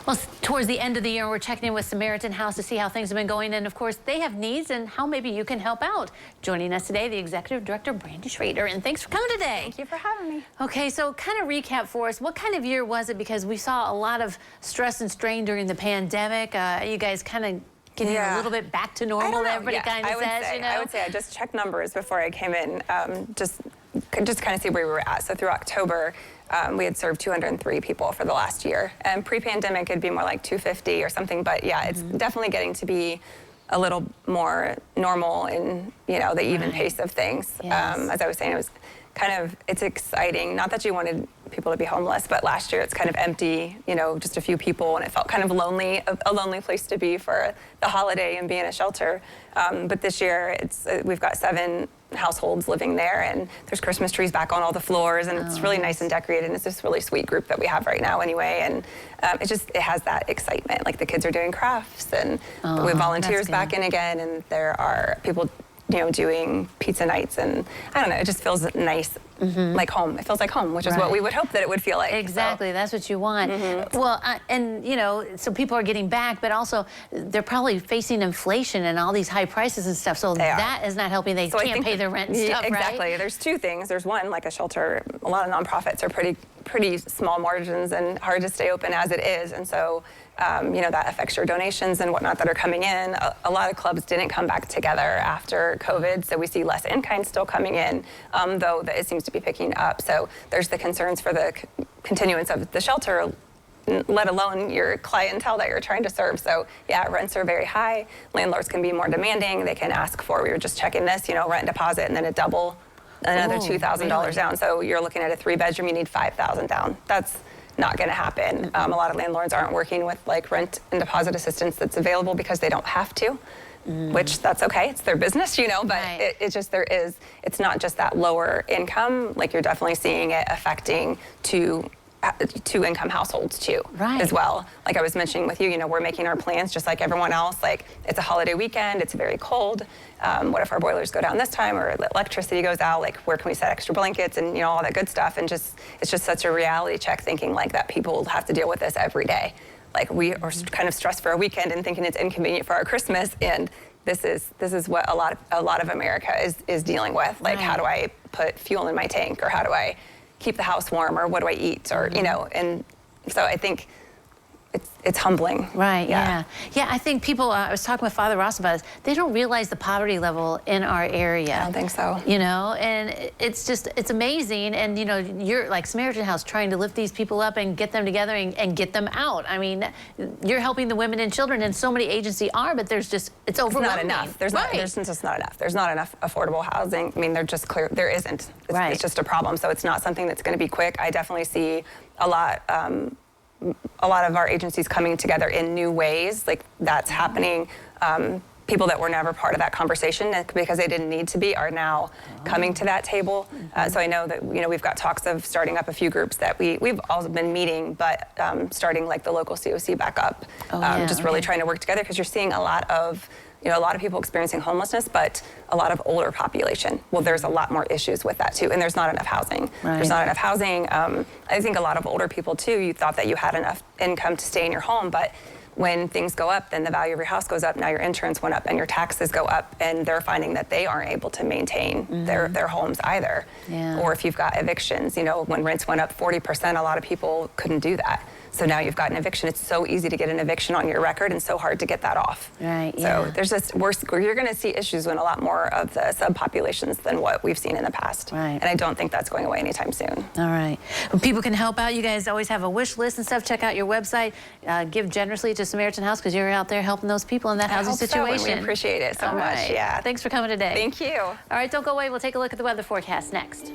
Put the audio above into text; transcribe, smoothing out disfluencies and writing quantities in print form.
Well, towards the end of the year, we're checking in with Samaritan House to see how things have been going. And of course, they have needs and how maybe you can help out. Joining us today, the Executive Director, Brandi Schroeder. And thanks for coming today. Thank you for having me. Okay, so kind of recap for us. What kind of year was it? Because we saw a lot of stress and strain during the pandemic. You guys kind of getting a little bit back to normal, everybody kind of says, you know? I would say I just checked numbers before I came in, just kind of see where we were at. So through October, we had served 203 people for the last year. And pre-pandemic, it'd be more like 250 or something. But yeah, it's definitely getting to be a little more normal in, you know, the even pace of things. Yes. As I was saying, it was kind of, it's exciting. Not that you wanted people to be homeless, but last year it's kind of empty, you know, just a few people, and it felt kind of lonely, a lonely place to be for the holiday and be in a shelter. But this year we've got 7 households living there, and there's Christmas trees back on all the floors, and it's really nice and decorated, and it's this really sweet group that we have right now anyway, and it has that excitement. Like the kids are doing crafts, and we have volunteers back in again, and there are people, you know, doing pizza nights, and I don't know, it just feels nice, like home. It feels like home, which is what we would hope that it would feel like. Exactly, so. that's what you want. Well, and you know, so people are getting back, but also they're probably facing inflation and all these high prices and stuff, so that is not helping. They can't pay their rent and stuff, exactly. Right? There's 2 things. There's one, like a shelter, a lot of nonprofits are pretty small margins and hard to stay open as it is, and so you know, that affects your donations and whatnot that are coming in. A lot of clubs didn't come back together after COVID, so we see less in-kind still coming in, though that it seems to be picking up. So there's the concerns for the continuance of the shelter, let alone your clientele that you're trying to serve. So yeah, rents are very high. Landlords can be more demanding. They can ask for, we were just checking this, you know, rent deposit and then a double, another $2,000 down. So you're looking at a 3-bedroom, you need $5,000 down. That's not going to happen. A lot of landlords aren't working with like rent and deposit assistance that's available because they don't have to, which that's okay. It's their business, you know, but it's just, it's not just that lower income. Like you're definitely seeing it affecting two-income households too, as well. Like I was mentioning with you, you know, we're making our plans just like everyone else. Like it's a holiday weekend, it's very cold. What if our boilers go down this time, or electricity goes out? Like where can we set extra blankets and, you know, all that good stuff? And just, it's just such a reality check thinking like that people will have to deal with this every day. Like we are kind of stressed for a weekend and thinking it's inconvenient for our Christmas, and this is what a lot of America is dealing with. Like how do I put fuel in my tank, or how do I keep the house warm, or what do I eat, or you know, and so I think it's humbling. Right. Yeah. I think people. I was talking with Father Ross about this. They don't realize the poverty level in our area. I don't think so. You know, and it's amazing. And you know, you're like Samaritan House trying to lift these people up and get them together and get them out. I mean, you're helping the women and children, and so many agencies are, but there's just it's overwhelming. It's not enough. There's just not enough. There's not enough affordable housing. I mean, they're just clear. There isn't. It's just a problem. So it's not something that's going to be quick. I definitely see a lot of our agencies coming together in new ways. Like that's happening. People that were never part of that conversation because they didn't need to be are now coming to that table. So I know that, you know, we've got talks of starting up a few groups that we've all been meeting, but starting like the local COC back up. Just really trying to work together, because you're seeing a lot of people experiencing homelessness, but a lot of older population. Well, there's a lot more issues with that too, and there's not enough housing. There's not enough housing. I think a lot of older people too, you thought that you had enough income to stay in your home, but when things go up, then the value of your house goes up, now your insurance went up and your taxes go up, and they're finding that they aren't able to maintain their homes either. Or if you've got evictions, you know, when rents went up 40%, a lot of people couldn't do that. So now you've got an eviction. It's so easy to get an eviction on your record and so hard to get that off. So there's just you're going to see issues in a lot more of the subpopulations than what we've seen in the past. And I don't think that's going away anytime soon. All right. Well, people can help out. You guys always have a wish list and stuff. Check out your website. Give generously to Samaritan House, because you're out there helping those people in that housing situation. So, and we appreciate it so much. Thanks for coming today. Thank you. All right, don't go away. We'll take a look at the weather forecast next.